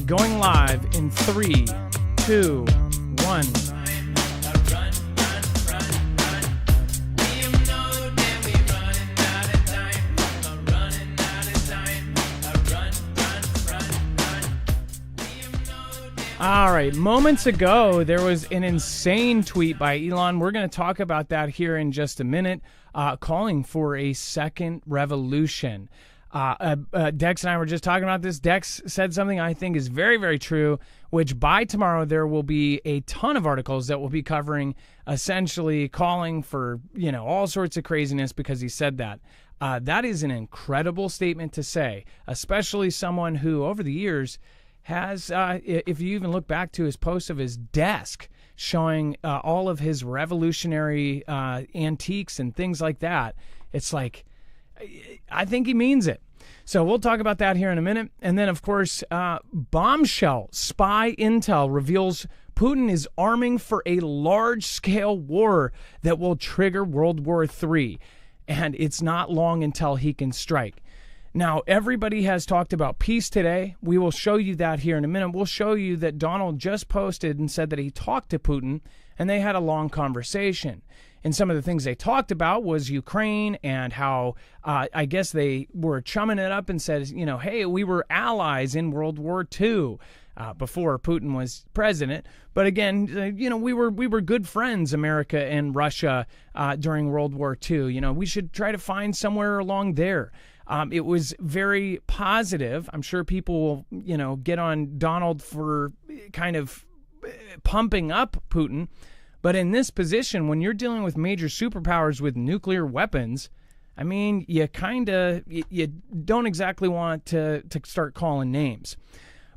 Going live in 3, 2, 1. All right, moments ago, there was an insane tweet by Elon. We're going to talk about that here in just a minute, calling for a second revolution. Dex and I were just talking about this. Dex said something I think is very, very true, which by tomorrow there will be a ton of articles that will be covering, essentially calling for, all sorts of craziness because he said that. That is an incredible statement to say, especially someone who over the years has, if you even look back to his posts of his desk showing all of his revolutionary antiques and things like that, it's like, I think he means it. So we'll talk about that here in a minute. And then, of course, bombshell spy intel reveals Putin is arming for a large-scale war that will trigger World War III. And it's not long until he can strike. Now, everybody has talked about peace today. We will show you that here in a minute. We'll show you that Donald just posted and said that he talked to Putin, and they had a long conversation. And some of the things they talked about was Ukraine and how I guess they were chumming it up and said, hey, we were allies in World War II before Putin was president. But again, we were good friends, America and Russia, during World War II. We should try to find somewhere along there. It was very positive. I'm sure people will, get on Donald for kind of pumping up Putin. But in this position, when you're dealing with major superpowers with nuclear weapons, I mean, you don't exactly want to start calling names.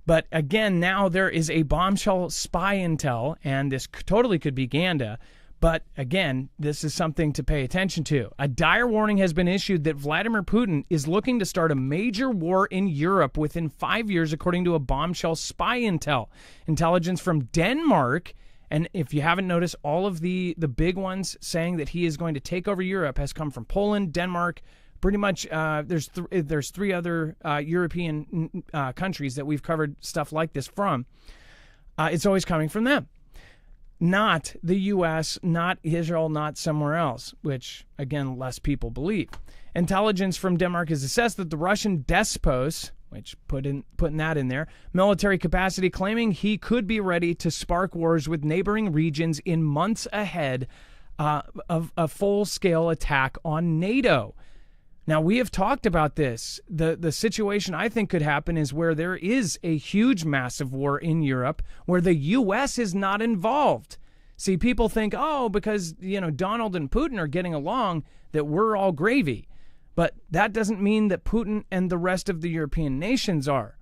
But again, now there is a bombshell spy intel, and this totally could be Ganda. But again, this is something to pay attention to. A dire warning has been issued that Vladimir Putin is looking to start a major war in Europe within 5 years, according to a bombshell spy intel. Intelligence from Denmark, and if you haven't noticed, all of the big ones saying that he is going to take over Europe has come from Poland, Denmark. Pretty much, there's three other European countries that we've covered stuff like this from. It's always coming from them. Not the U.S., not Israel, not somewhere else, which, again, less people believe. Intelligence from Denmark has assessed that the Russian despot, which putting that in there, military capacity, claiming he could be ready to spark wars with neighboring regions in months ahead of a full-scale attack on NATO. Now, we have talked about this. The situation I think could happen is where there is a huge, massive war in Europe where the U.S. is not involved. See, people think, because, Donald and Putin are getting along, that we're all gravy. But that doesn't mean that Putin and the rest of the European nations are.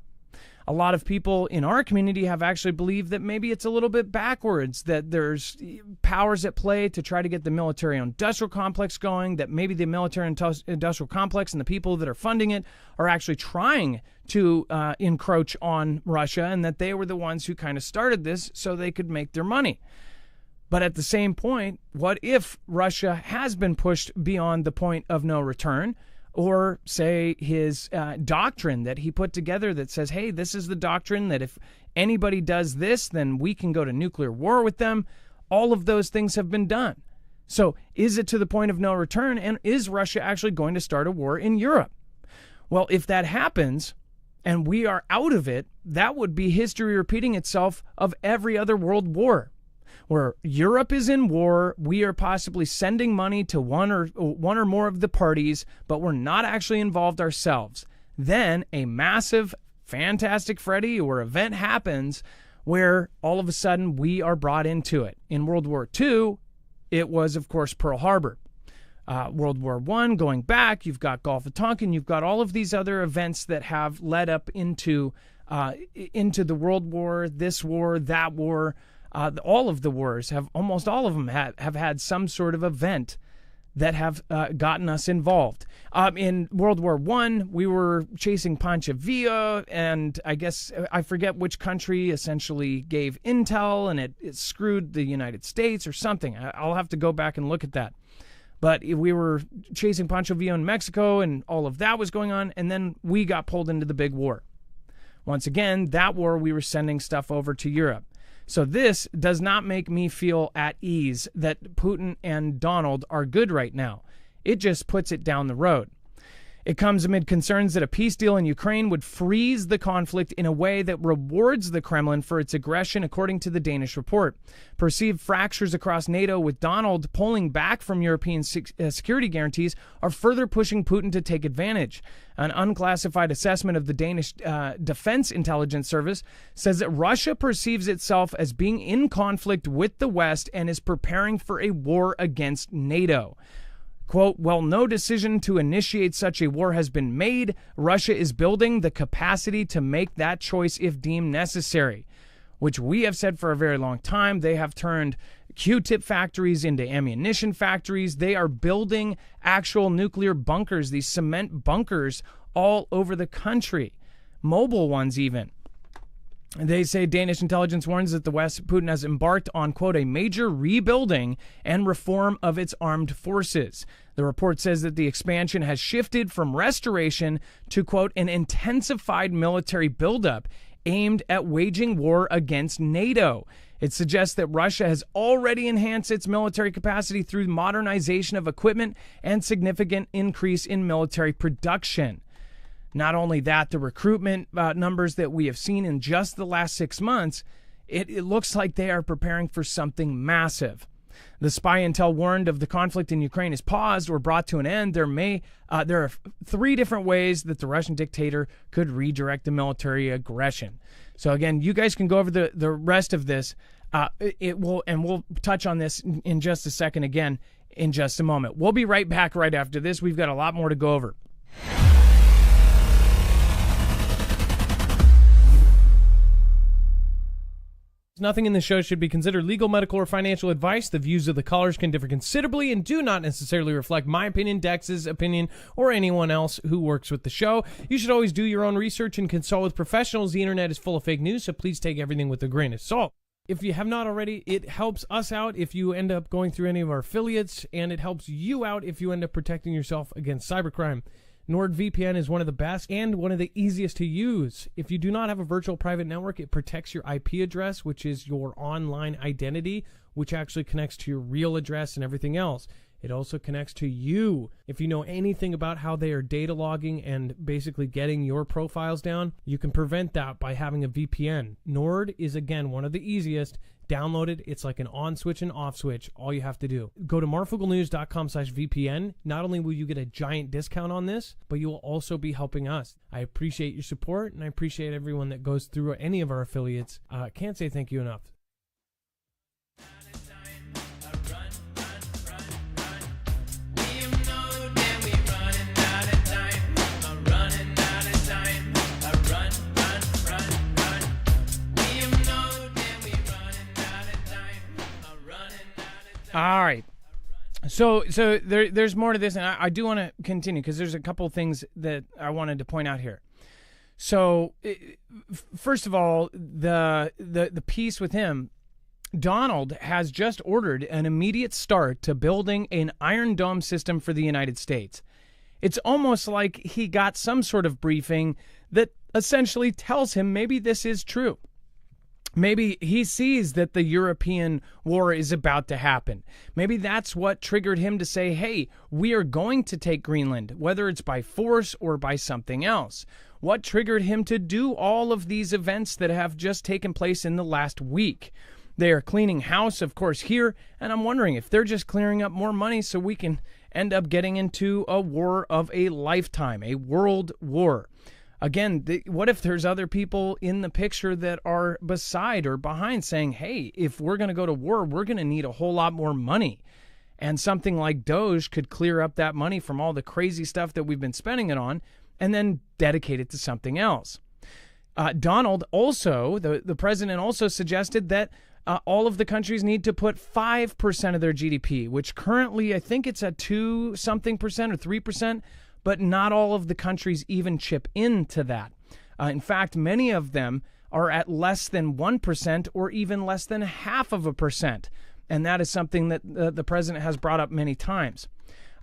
A lot of people in our community have actually believed that maybe it's a little bit backwards, that there's powers at play to try to get the military-industrial complex going, that maybe the military-industrial complex and the people that are funding it are actually trying to encroach on Russia, and that they were the ones who kind of started this so they could make their money. But at the same point, what if Russia has been pushed beyond the point of no return? Or say his doctrine that he put together that says, hey, this is the doctrine that if anybody does this, then we can go to nuclear war with them. All of those things have been done. So is it to the point of no return? And is Russia actually going to start a war in Europe? Well, if that happens and we are out of it, that would be history repeating itself of every other world war. Where Europe is in war, we are possibly sending money to one or more of the parties, but we're not actually involved ourselves. Then a massive, Fantastic Freddy or event happens where all of a sudden we are brought into it. In World War II, it was, of course, Pearl Harbor. World War I, going back, you've got Gulf of Tonkin, you've got all of these other events that have led up into the World War, this war, that war. All of the wars almost all of them have had some sort of event that have gotten us involved. In World War I, we were chasing Pancha Villa, and I forget which country essentially gave intel, and it screwed the United States or something. I'll have to go back and look at that. But we were chasing Pancho Villa in Mexico, and all of that was going on, and then we got pulled into the big war. Once again, that war we were sending stuff over to Europe. So this does not make me feel at ease that Putin and Donald are good right now. It just puts it down the road. It comes amid concerns that a peace deal in Ukraine would freeze the conflict in a way that rewards the Kremlin for its aggression, according to the Danish report. Perceived fractures across NATO, with Donald pulling back from European security guarantees, are further pushing Putin to take advantage. An unclassified assessment of the Danish Defense Intelligence Service says that Russia perceives itself as being in conflict with the West and is preparing for a war against NATO. Quote, "While no decision to initiate such a war has been made, Russia is building the capacity to make that choice if deemed necessary," which we have said for a very long time. They have turned Q-tip factories into ammunition factories. They are building actual nuclear bunkers, these cement bunkers all over the country, mobile ones even. They say Danish intelligence warns that the West, Putin has embarked on, quote, "a major rebuilding and reform of its armed forces." The report says that the expansion has shifted from restoration to, quote, "an intensified military buildup aimed at waging war against NATO." It suggests that Russia has already enhanced its military capacity through modernization of equipment and significant increase in military production. Not only that, the recruitment numbers that we have seen in just the last 6 months, it looks like they are preparing for something massive. The spy intel warned of the conflict in Ukraine is paused or brought to an end. There are 3 different ways that the Russian dictator could redirect the military aggression. So again, you guys can go over the rest of this. We'll touch on this in just a second again in just a moment. We'll be right back right after this. We've got a lot more to go over. Nothing in the show should be considered legal, medical, or financial advice. The views of the callers can differ considerably and do not necessarily reflect my opinion, Dex's opinion, or anyone else who works with the show. You should always do your own research and consult with professionals. The internet is full of fake news, so please take everything with a grain of salt. If you have not already, it helps us out if you end up going through any of our affiliates, and it helps you out if you end up protecting yourself against cybercrime. NordVPN is one of the best and one of the easiest to use. If you do not have a virtual private network, it protects your IP address, which is your online identity, which actually connects to your real address and everything else. It also connects to you. If you know anything about how they are data logging and basically getting your profiles down, you can prevent that by having a VPN. Nord is, again, one of the easiest. Download it. It's like an on switch and off switch. All you have to do. Go to marfooglenews.com/VPN. Not only will you get a giant discount on this, but you will also be helping us. I appreciate your support, and I appreciate everyone that goes through any of our affiliates. Can't say thank you enough. All right. So there's more to this, and I do want to continue because there's a couple of things that I wanted to point out here. So first of all, the piece with him, Donald has just ordered an immediate start to building an Iron Dome system for the United States. It's almost like he got some sort of briefing that essentially tells him maybe this is true. Maybe he sees that the European war is about to happen. Maybe that's what triggered him to say, hey, we are going to take Greenland, whether it's by force or by something else. What triggered him to do all of these events that have just taken place in the last week? They are cleaning house, of course, here, and I'm wondering if they're just clearing up more money so we can end up getting into a war of a lifetime, a world war. Again, what if there's other people in the picture that are beside or behind saying, hey, if we're going to go to war, we're going to need a whole lot more money. And something like Doge could clear up that money from all the crazy stuff that we've been spending it on and then dedicate it to something else. Donald also, the president also suggested that all of the countries need to put 5% of their GDP, which currently I think it's at 2-something% or 3%. But not all of the countries even chip into that. In fact, many of them are at less than 1% or even less than 0.5%. And that is something that the president has brought up many times.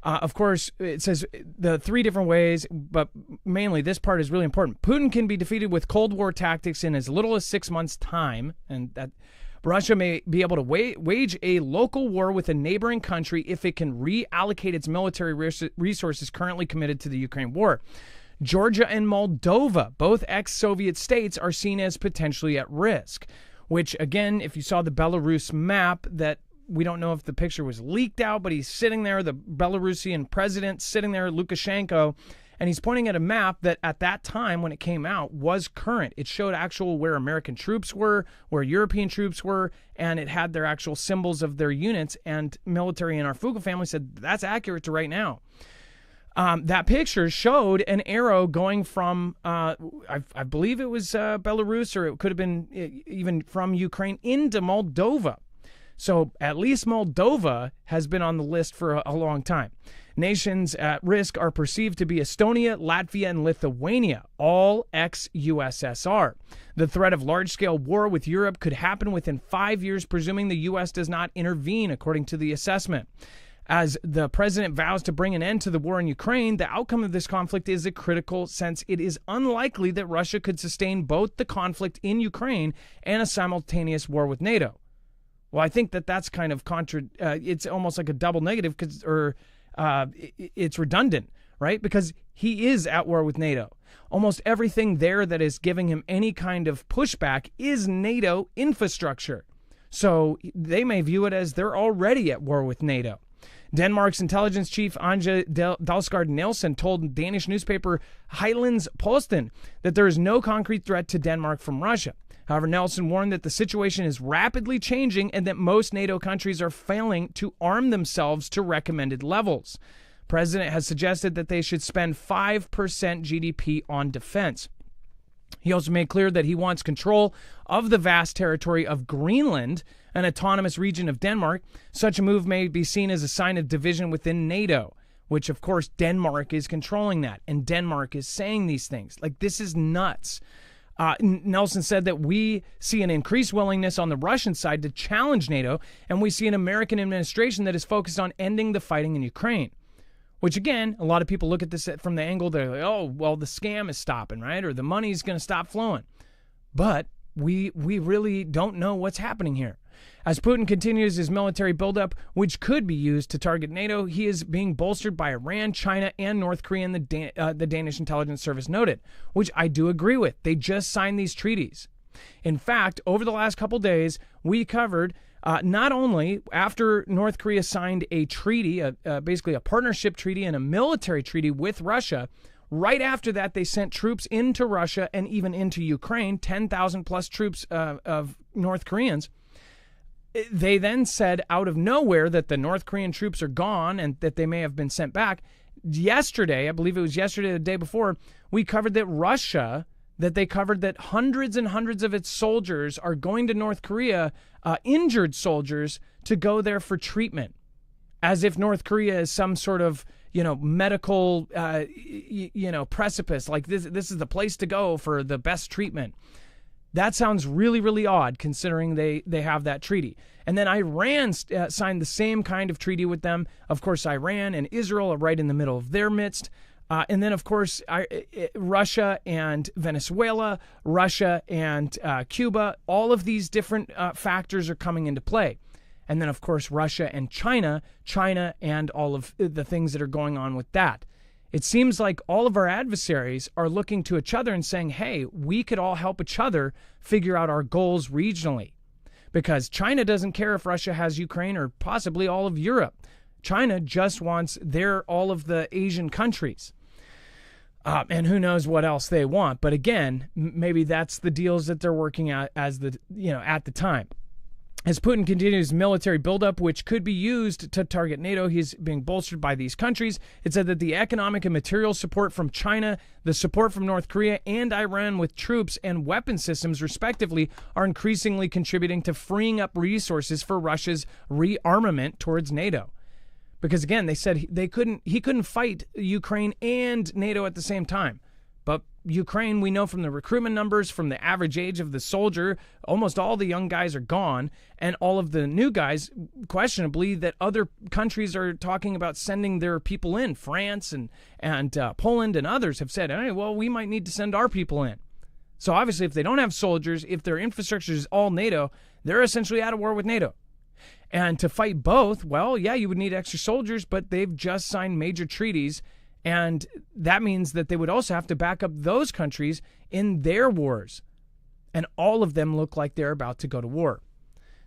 Of course, it says the three different ways, but mainly this part is really important. Putin can be defeated with Cold War tactics in as little as 6 months' time, and that Russia may be able to wage a local war with a neighboring country if it can reallocate its military resources currently committed to the Ukraine war. Georgia and Moldova, both ex-Soviet states, are seen as potentially at risk, which, again, if you saw the Belarus map, that we don't know if the picture was leaked out, but he's sitting there, the Belarusian president sitting there, Lukashenko, and he's pointing at a map that at that time when it came out was current. It showed actual where American troops were, where European troops were, and it had their actual symbols of their units, and military in our Marfoogle family said that's accurate to right now. That picture showed an arrow going from, I believe it was Belarus, or it could have been even from Ukraine into Moldova. So at least Moldova has been on the list for a long time. Nations at risk are perceived to be Estonia, Latvia, and Lithuania, all ex-USSR. The threat of large-scale war with Europe could happen within 5 years, presuming the U.S. does not intervene, according to the assessment. As the president vows to bring an end to the war in Ukraine, the outcome of this conflict is critical, since it is unlikely that Russia could sustain both the conflict in Ukraine and a simultaneous war with NATO. Well, I think that's kind of it's almost like a double negative, it's redundant, right? Because he is at war with NATO. Almost everything there that is giving him any kind of pushback is NATO infrastructure. So they may view it as they're already at war with NATO. Denmark's intelligence chief Anja Dalsgaard Nielsen told Danish newspaper Jyllands-Posten that there is no concrete threat to Denmark from Russia. However, Nelson warned that the situation is rapidly changing and that most NATO countries are failing to arm themselves to recommended levels. The president has suggested that they should spend 5% GDP on defense. He also made clear that he wants control of the vast territory of Greenland, an autonomous region of Denmark. Such a move may be seen as a sign of division within NATO, which, of course, Denmark is controlling that, and Denmark is saying these things. Like, this is nuts. Nelson said that we see an increased willingness on the Russian side to challenge NATO, and we see an American administration that is focused on ending the fighting in Ukraine. Which, again, a lot of people look at this from the angle, they're like, oh, well, the scam is stopping, right? Or the money's going to stop flowing. But we really don't know what's happening here. As Putin continues his military buildup, which could be used to target NATO, he is being bolstered by Iran, China, and North Korea, the Danish intelligence service noted, which I do agree with. They just signed these treaties. In fact, over the last couple days, we covered not only after North Korea signed a treaty, basically a partnership treaty and a military treaty with Russia, right after that they sent troops into Russia and even into Ukraine, 10,000 plus troops of North Koreans. They then said out of nowhere that the North Korean troops are gone and that they may have been sent back. Yesterday, I believe it was yesterday or the day before, we covered that hundreds and hundreds of its soldiers are going to North Korea, injured soldiers, to go there for treatment, as if North Korea is some sort of, medical, precipice. Like this is the place to go for the best treatment. That sounds really, really odd considering they have that treaty. And then Iran signed the same kind of treaty with them. Of course, Iran and Israel are right in the middle of their midst. And then, of course, Russia and Venezuela, Russia and Cuba, all of these different factors are coming into play. And then, of course, Russia and China and all of the things that are going on with that. It seems like all of our adversaries are looking to each other and saying, hey, we could all help each other figure out our goals regionally. Because China doesn't care if Russia has Ukraine or possibly all of Europe. China just wants all of the Asian countries. And who knows what else they want. But again, maybe that's the deals that they're working at at the time. As Putin continues military buildup, which could be used to target NATO, he's being bolstered by these countries. It said that the economic and material support from China, the support from North Korea, and Iran with troops and weapon systems, respectively, are increasingly contributing to freeing up resources for Russia's rearmament towards NATO. Because again, they said he couldn't fight Ukraine and NATO at the same time. But Ukraine, we know from the recruitment numbers, from the average age of the soldier, almost all the young guys are gone, and all of the new guys, questionably, that other countries are talking about sending their people in. France and Poland and others have said, hey, well, we might need to send our people in. So obviously, if they don't have soldiers, if their infrastructure is all NATO, they're essentially at a war with NATO. And to fight both, well, yeah, you would need extra soldiers, but they've just signed major treaties. And that means that they would also have to back up those countries in their wars. And all of them look like they're about to go to war.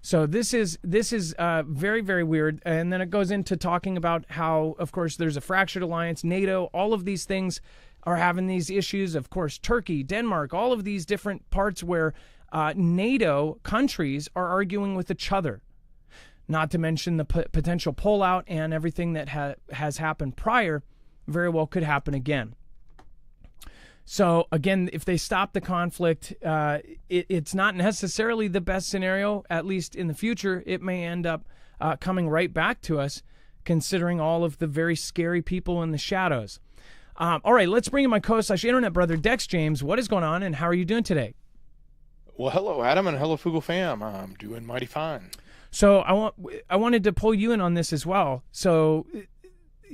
So this is very, very weird. And then it goes into talking about how, of course, there's a fractured alliance, NATO, all of these things are having these issues. Of course, Turkey, Denmark, all of these different parts where NATO countries are arguing with each other. Not to mention the potential pullout and everything that has happened prior very well could happen again. So again, if they stop the conflict, it's not necessarily the best scenario, at least in the future. It may end up coming right back to us, considering all of the very scary people in the shadows. All right, let's bring in my co-internet brother, Dex James. What is going on, and how are you doing today? Well, hello, Adam, and hello, Fugle fam. I'm doing mighty fine. So I wanted to pull you in on this as well. So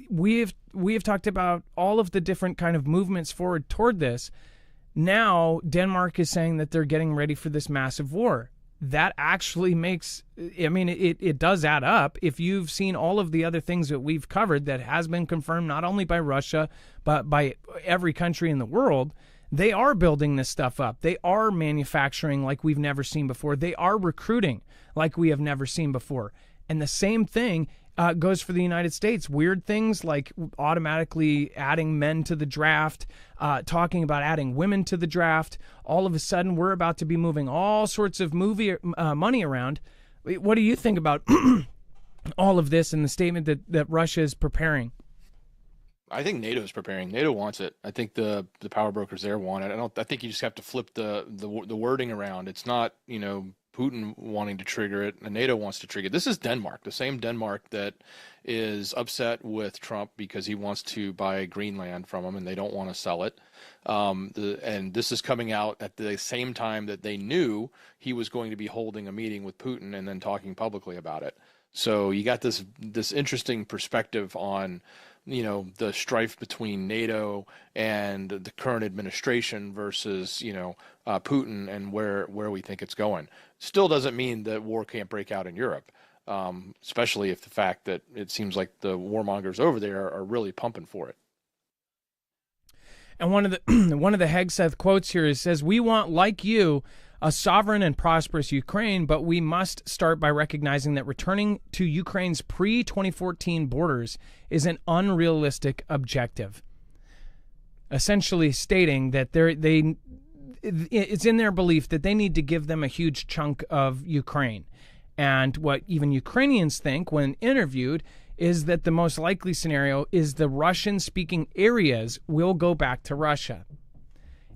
we have talked about all of the different kind of movements forward toward this. Now Denmark is saying that they're getting ready for this massive war. That actually makes, I mean, it does add up. If you've seen all of the other things that we've covered that has been confirmed not only by Russia, but by every country in the world, they are building this stuff up. They are manufacturing like we've never seen before. They are recruiting like we have never seen before. And the same thing goes for the United States. Weird things like automatically adding men to the draft, talking about adding women to the draft. All of a sudden, we're about to be moving all sorts of money around. What do you think about all of this and the statement that Russia is preparing? I think NATO is preparing. NATO wants it. I think the power brokers there want it. I think you just have to flip the wording around. It's not, Putin wanting to trigger it, and NATO wants to trigger it. This is Denmark, the same Denmark that is upset with Trump because he wants to buy Greenland from him and they don't want to sell it. And this is coming out at the same time that they knew he was going to be holding a meeting with Putin and then talking publicly about it. So you got this interesting perspective on the strife between NATO and the current administration versus, Putin and where we think it's going. Still doesn't mean that war can't break out in Europe, especially if the fact that it seems like the warmongers over there are really pumping for it. And one of the Hegseth quotes here says, "We want, like you, a sovereign and prosperous Ukraine, but we must start by recognizing that returning to Ukraine's pre-2014 borders is an unrealistic objective." Essentially stating that it's in their belief that they need to give them a huge chunk of Ukraine. And what even Ukrainians think when interviewed is that the most likely scenario is the Russian-speaking areas will go back to Russia.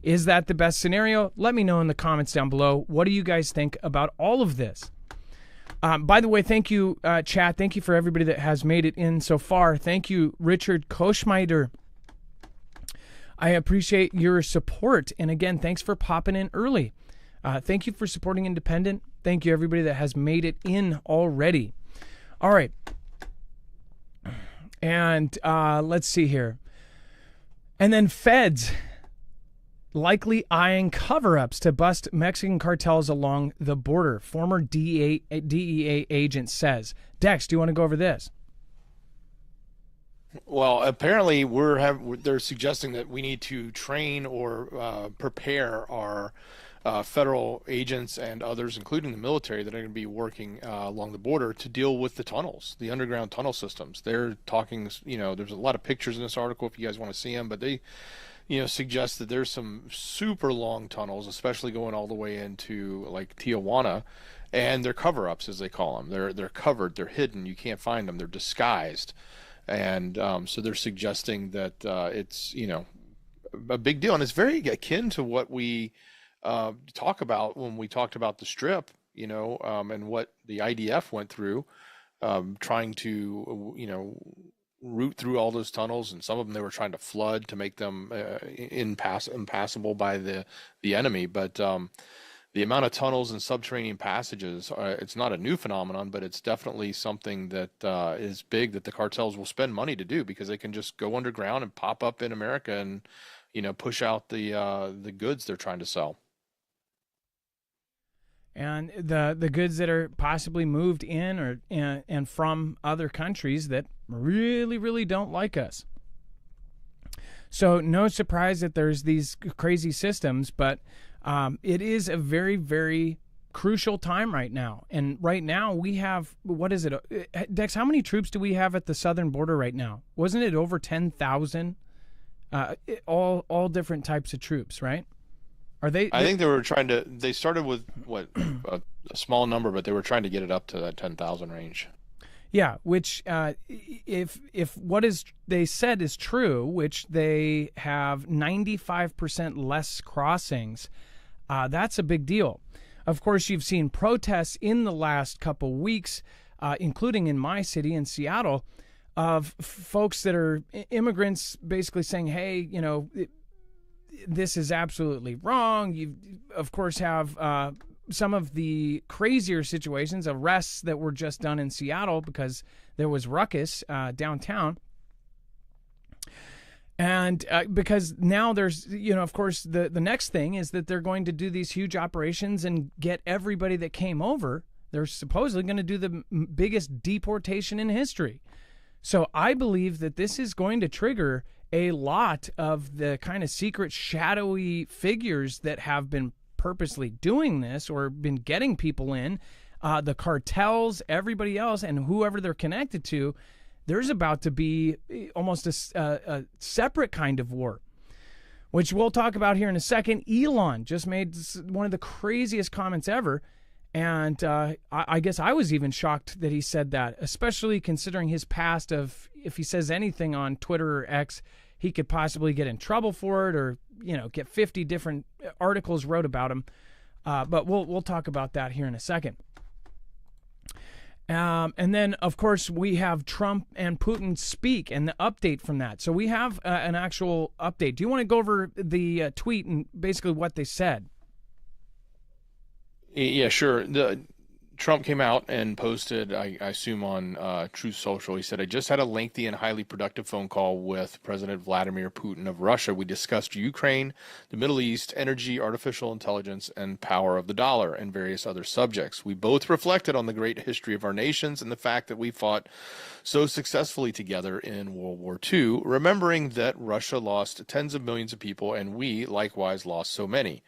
Is that the best scenario? Let me know in the comments down below. What do you guys think about all of this? By the way, thank you, chat. Thank you for everybody that has made it in so far. Thank you, Richard Koschmeider. I appreciate your support. And again, thanks for popping in early. Thank you for supporting Independent. Thank you, everybody that has made it in already. All right. And let's see here. And then feds likely eyeing cover-ups to bust Mexican cartels along the border. Former DEA agent says. Dex, do you want to go over this? Well, apparently they're suggesting that we need to train or prepare our federal agents and others, including the military, that are going to be working along the border to deal with the tunnels, the underground tunnel systems. They're talking, there's a lot of pictures in this article if you guys want to see them, but they suggest that there's some super long tunnels, especially going all the way into like Tijuana, and they're cover-ups, as they call them. They're covered, they're hidden, you can't find them, they're disguised. And so they're suggesting that it's, a big deal. And it's very akin to what we talk about when we talked about the Strip, and what the IDF went through, trying to, route through all those tunnels, and some of them they were trying to flood to make them impassable by the enemy. But the amount of tunnels and subterranean passages, it's not a new phenomenon, but it's definitely something that is big that the cartels will spend money to do, because they can just go underground and pop up in America and, push out the goods they're trying to sell. And the goods that are possibly moved in or and from other countries that really, really don't like us. So no surprise that there's these crazy systems, but it is a very, very crucial time right now. And right now we have, what is it? Dex, how many troops do we have at the southern border right now? Wasn't it over 10,000? All different types of troops, right? Are they? I think they started with a small number, but they were trying to get it up to that 10,000 range. Yeah, which if what is they said is true, which they have 95% less crossings, that's a big deal. Of course, you've seen protests in the last couple weeks, including in my city in Seattle, of folks that are immigrants basically saying, hey, this is absolutely wrong. You, of course, have some of the crazier situations, arrests that were just done in Seattle because there was ruckus downtown. And because now there's, of course, the next thing is that they're going to do these huge operations and get everybody that came over. They're supposedly going to do the biggest deportation in history. So I believe that this is going to trigger a lot of the kind of secret, shadowy figures that have been purposely doing this or been getting people in, the cartels, everybody else, and whoever they're connected to. There's about to be almost a separate kind of war, which we'll talk about here in a second. Elon just made one of the craziest comments ever. And I guess I was even shocked that he said that, especially considering his past of, if he says anything on Twitter or X, he could possibly get in trouble for it, or, get 50 different articles wrote about him. But we'll talk about that here in a second. And then, of course, we have Trump and Putin speak and the update from that. So we have an actual update. Do you want to go over the tweet and basically what they said? Yeah, sure. Trump came out and posted, I assume on Truth Social, he said, I just had a lengthy and highly productive phone call with President Vladimir Putin of Russia. We discussed Ukraine, the Middle East, energy, artificial intelligence, and power of the dollar, and various other subjects. We both reflected on the great history of our nations and the fact that we fought so successfully together in World War II, remembering that Russia lost tens of millions of people and we likewise lost so many.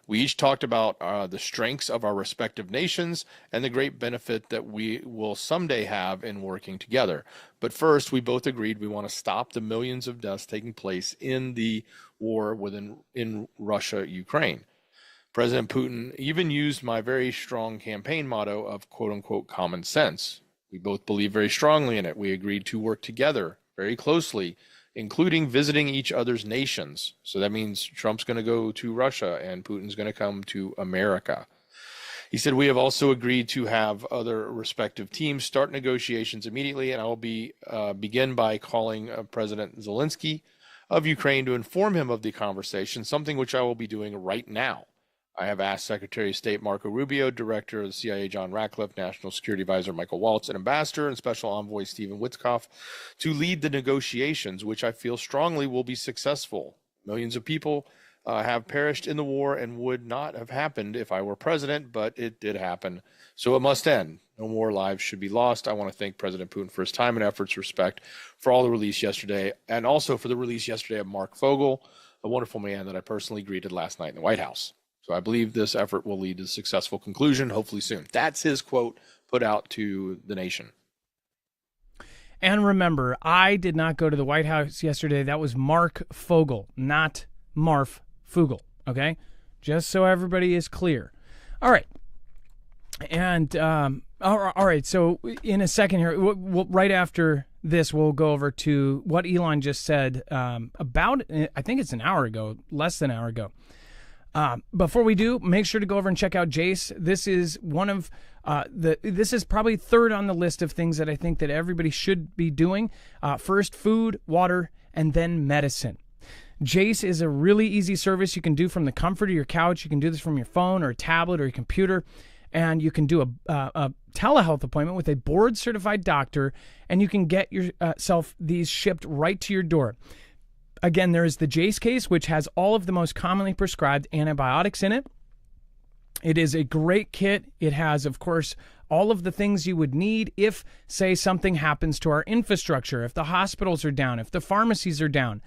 We each talked about the strengths of our respective nations and the great benefit that we will someday have in working together. But first, we both agreed we want to stop the millions of deaths taking place in the war in Russia, Ukraine. President Putin even used my very strong campaign motto of quote unquote common sense. We both believe very strongly in it. We agreed to work together very closely, including visiting each other's nations. So that means Trump's going to go to Russia and Putin's going to come to America. He said, we have also agreed to have other respective teams start negotiations immediately, and I will begin by calling President Zelensky of Ukraine to inform him of the conversation, something which I will be doing right now. I have asked Secretary of State Marco Rubio, Director of the CIA John Ratcliffe, National Security Advisor Michael Waltz, and Ambassador and Special Envoy Stephen Witkoff to lead the negotiations, which I feel strongly will be successful. Millions of people have perished in the war and would not have happened if I were president, but it did happen. So it must end. No more lives should be lost. I want to thank President Putin for his time and efforts, respect for all the release yesterday, and also for the release yesterday of Marfoogle, a wonderful man that I personally greeted last night in the White House. So I believe this effort will lead to a successful conclusion, hopefully soon. That's his quote put out to the nation. And remember, I did not go to the White House yesterday. That was Marfoogle, not Marfoogle, okay? Just so everybody is clear. All right. And, all right, so in a second here, right after this, we'll go over to what Elon just said about, I think it's an hour ago, less than an hour ago. Before we do, make sure to go over and check out Jace. This is one of this is probably third on the list of things that I think that everybody should be doing. First, food, water, and then medicine. Jace is a really easy service you can do from the comfort of your couch. You can do this from your phone or a tablet or your computer, and you can do a telehealth appointment with a board-certified doctor, and you can get yourself these shipped right to your door. Again, there is the Jace case, which has all of the most commonly prescribed antibiotics in it. It is a great kit. It has, of course, all of the things you would need if, say, something happens to our infrastructure, if the hospitals are down, if the pharmacies are down.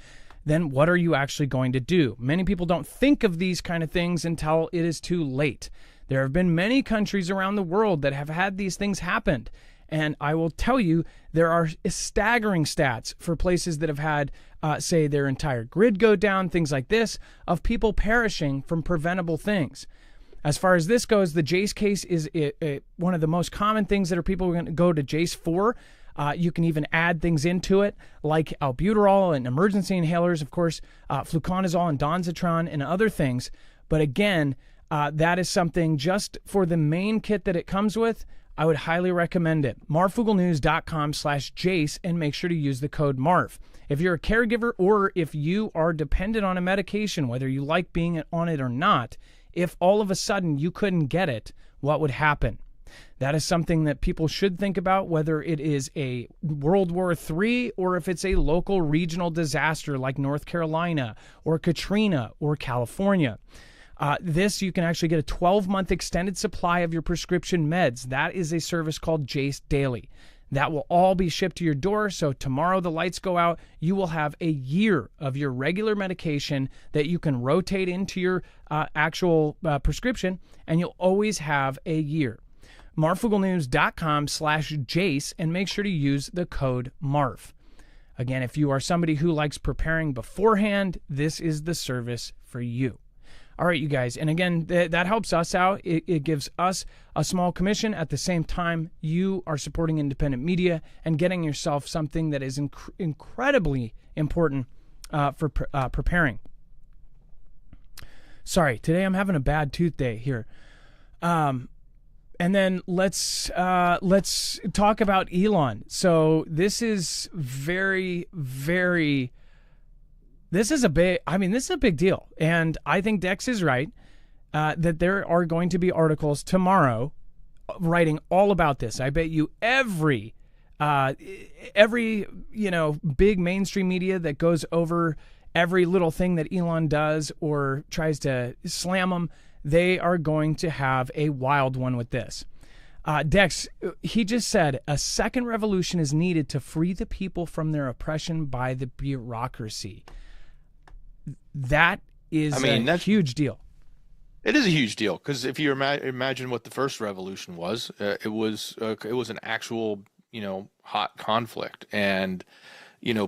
Then what are you actually going to do? Many people don't think of these kind of things until it is too late. There have been many countries around the world that have had these things happen. And I will tell you, there are staggering stats for places that have had, say, their entire grid go down, things like this, of people perishing from preventable things. As far as this goes, the Jace case is one of the most common things that people are going to go to Jace for. You can even add things into it, like albuterol and emergency inhalers, of course, fluconazole and donzatron and other things. But again, that is something just for the main kit that it comes with. I would highly recommend it. Marfoogle.com/Jace, and make sure to use the code MARF. If you're a caregiver or if you are dependent on a medication, whether you like being on it or not, if all of a sudden you couldn't get it, what would happen? That is something that people should think about, whether it is a World War III or if it's a local regional disaster like North Carolina or Katrina or California. You can actually get a 12-month extended supply of your prescription meds. That is a service called Jace Daily. That will all be shipped to your door, so tomorrow the lights go out, you will have a year of your regular medication that you can rotate into your actual prescription, and you'll always have a year. Marfooglenews.com/Jace, and make sure to use the code MARF. Again, if you are somebody who likes preparing beforehand, this is the service for you. All right, you guys. And again, that helps us out. It gives us a small commission. At the same time, you are supporting independent media and getting yourself something that is incredibly important for preparing. Sorry, today I'm having a bad tooth day here. And then let's talk about Elon. So this is this is a big deal. And I think Dex is right that there are going to be articles tomorrow writing all about this. I bet you every big mainstream media that goes over every little thing that Elon does or tries to slam him, they are going to have a wild one with this. Dex, he just said a second revolution is needed to free the people from their oppression by the bureaucracy. That is a huge deal. It is a huge deal because if you imagine what the first revolution was, it was an actual, hot conflict, and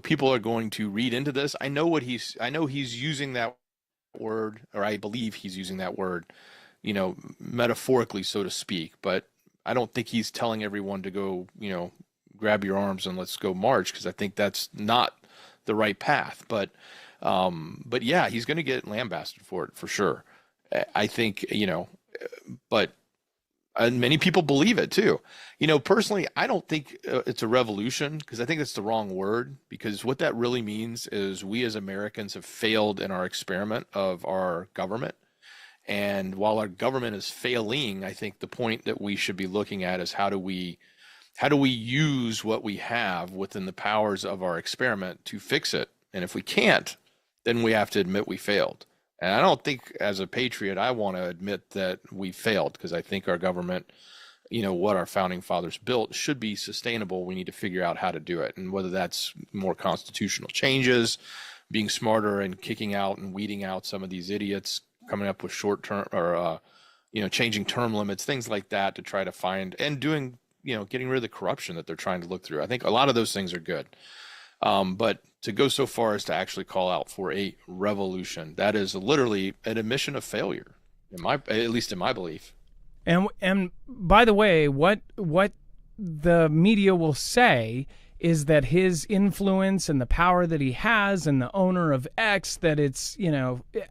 people are going to read into this. I know he's using that word, or I believe he's using that word, metaphorically, so to speak, but I don't think he's telling everyone to go, grab your arms and let's go march, because I think that's not the right path. But yeah, he's going to get lambasted for it for sure. I think, but many people believe it too. Personally, I don't think it's a revolution, because I think that's the wrong word, because what that really means is we as Americans have failed in our experiment of our government. And while our government is failing, I think the point that we should be looking at is how do we use what we have within the powers of our experiment to fix it? And if we can't, then we have to admit we failed. And I don't think, as a patriot, I want to admit that we failed, because I think our government, what our founding fathers built, should be sustainable. We need to figure out how to do it. And whether that's more constitutional changes, being smarter and kicking out and weeding out some of these idiots, coming up with short-term or, changing term limits, things like that, to try to find and doing, getting rid of the corruption that they're trying to look through. I think a lot of those things are good. But to go so far as to actually call out for a revolution, that is literally an admission of failure, at least in my belief. And by the way, what the media will say is that his influence and the power that he has and the owner of X, that it's,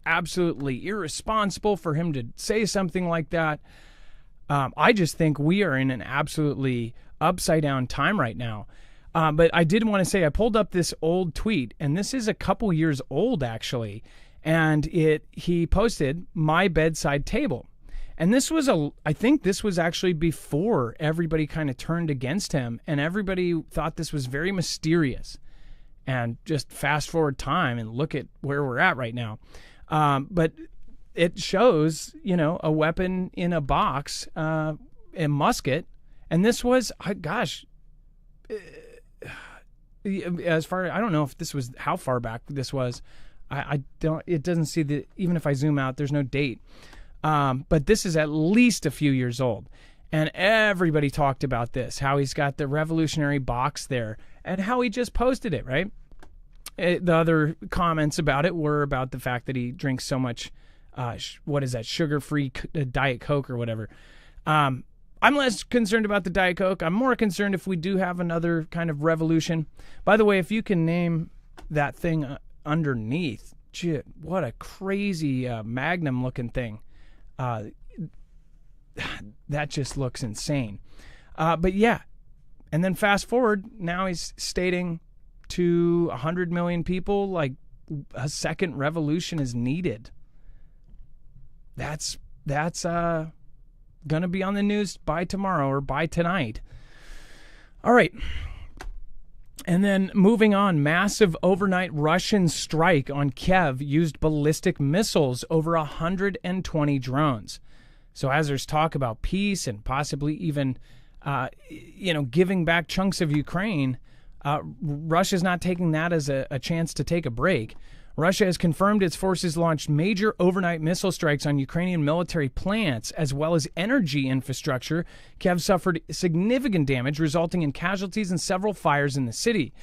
absolutely irresponsible for him to say something like that. I just think we are in an absolutely upside down time right now. But I did want to say, I pulled up this old tweet, and this is a couple years old actually, and he posted my bedside table. And this was I think this was actually before everybody kind of turned against him, and everybody thought this was very mysterious. And just fast forward time and look at where we're at right now. But it shows, a weapon in a box, a musket. And this was, as far, I don't know if this was, how far back this was. It doesn't see even if I zoom out, there's no date. But this is at least a few years old. And everybody talked about this, how he's got the revolutionary box there and how he just posted it, right? The other comments about it were about the fact that he drinks so much, what is that, sugar-free Diet Coke or whatever. I'm less concerned about the Diet Coke. I'm more concerned if we do have another kind of revolution. By the way, if you can name that thing underneath, gee, what a crazy Magnum-looking thing. That just looks insane. But yeah, and then fast forward, now he's stating to 100 million people, like, a second revolution is needed. That's gonna be on the news by tomorrow or by tonight. All right. And then moving on, massive overnight Russian strike on Kiev used ballistic missiles, over 120 drones. So as there's talk about peace and possibly even, giving back chunks of Ukraine, Russia's not taking that as a chance to take a break. Russia has confirmed its forces launched major overnight missile strikes on Ukrainian military plants as well as energy infrastructure. Kiev suffered significant damage, resulting in casualties and several fires in the city.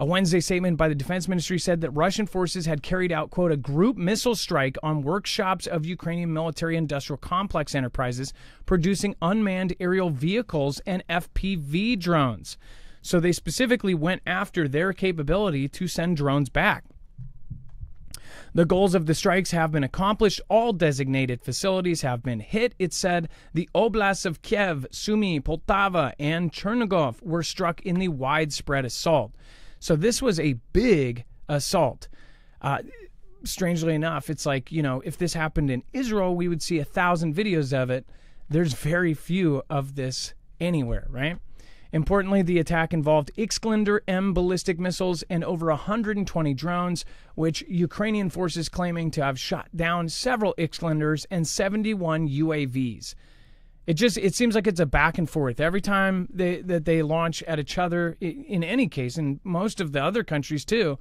A Wednesday statement by the Defense Ministry said that Russian forces had carried out, quote, a group missile strike on workshops of Ukrainian military industrial complex enterprises producing unmanned aerial vehicles and FPV drones. So they specifically went after their capability to send drones back. The goals of the strikes have been accomplished. All designated facilities have been hit, it said. The oblasts of Kiev, Sumy, Poltava, and Chernigov were struck in the widespread assault. So this was a big assault. Strangely enough, it's like, if this happened in Israel, we would see 1,000 videos of it. There's very few of this anywhere, right? Importantly, the attack involved Iskander-M ballistic missiles and over 120 drones, which Ukrainian forces claiming to have shot down several Iskanders and 71 UAVs. It seems like it's a back and forth. Every time they launch at each other, in any case, and most of the other countries too,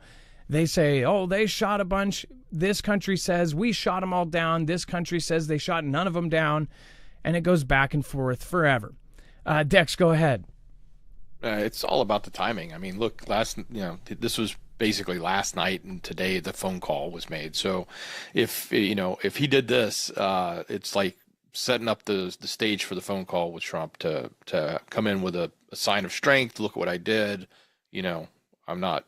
they say, oh, they shot a bunch. This country says we shot them all down. This country says they shot none of them down. And it goes back and forth forever. Dex, go ahead. It's all about the timing. I mean, look, this was basically last night, and today the phone call was made. So if he did this, it's like setting up the stage for the phone call with Trump to come in with a sign of strength. Look what I did. I'm not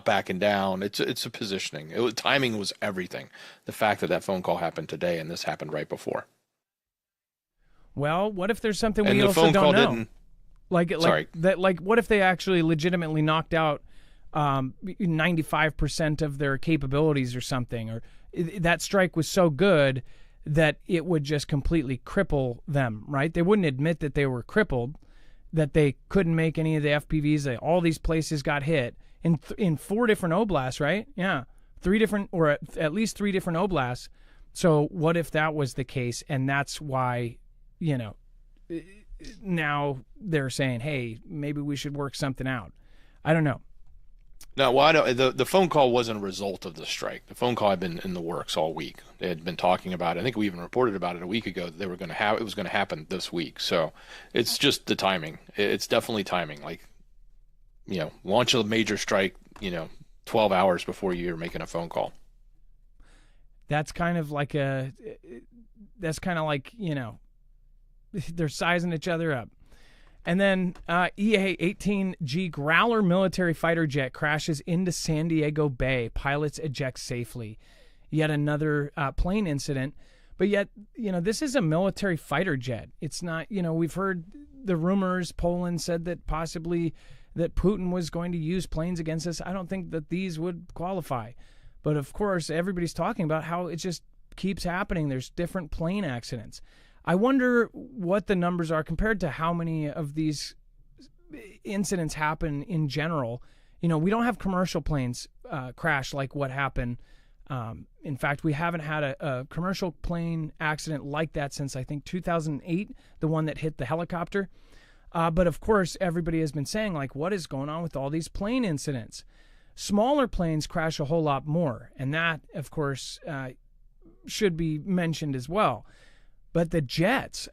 backing down. It's a positioning. Timing was everything. The fact that phone call happened today and this happened right before. Well, what if there's something we also don't know? What if they actually legitimately knocked out 95% of their capabilities or something, or that strike was so good that it would just completely cripple them, right? They wouldn't admit that they were crippled, that they couldn't make any of the FPVs. All these places got hit in 4 different oblasts, right? Yeah, 3 different, or at least 3 different oblasts. So what if that was the case, and that's why, now they're saying, hey, maybe we should work something out. I don't know. No, well, the phone call wasn't a result of the strike. The phone call had been in the works all week. They had been talking about it. I think we even reported about it a week ago that it was going to happen this week. So it's just the timing. It's definitely timing. Like, launch a major strike, 12 hours before you're making a phone call. That's kind of like they're sizing each other up. And then EA-18G Growler military fighter jet crashes into San Diego Bay. Pilots eject safely. Yet another plane incident. But yet, this is a military fighter jet. It's not, we've heard the rumors. Poland said that possibly that Putin was going to use planes against us. I don't think that these would qualify. But of course, everybody's talking about how it just keeps happening. There's different plane accidents. I wonder what the numbers are compared to how many of these incidents happen in general. We don't have commercial planes crash like what happened. In fact, we haven't had a commercial plane accident like that since, I think, 2008, the one that hit the helicopter. But of course, everybody has been saying, like, what is going on with all these plane incidents? Smaller planes crash a whole lot more. And that, of course, should be mentioned as well. But the jets,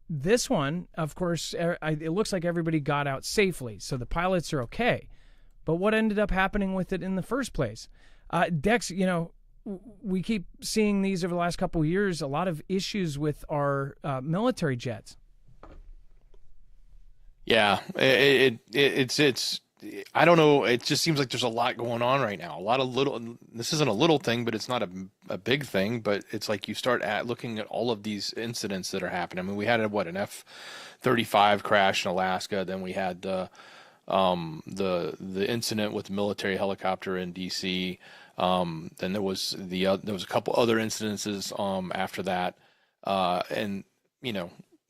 this one, of course, it looks like everybody got out safely. So the pilots are okay. But what ended up happening with it in the first place? Dex, we keep seeing these over the last couple of years, a lot of issues with our military jets. Yeah, it's I don't know. It just seems like there's a lot going on right now. A lot of this isn't a little thing, but it's not a big thing. But it's like you start looking at all of these incidents that are happening. I mean, we had an F-35 crash in Alaska. Then we had the incident with the military helicopter in D.C. Then there was a couple other incidences after that, and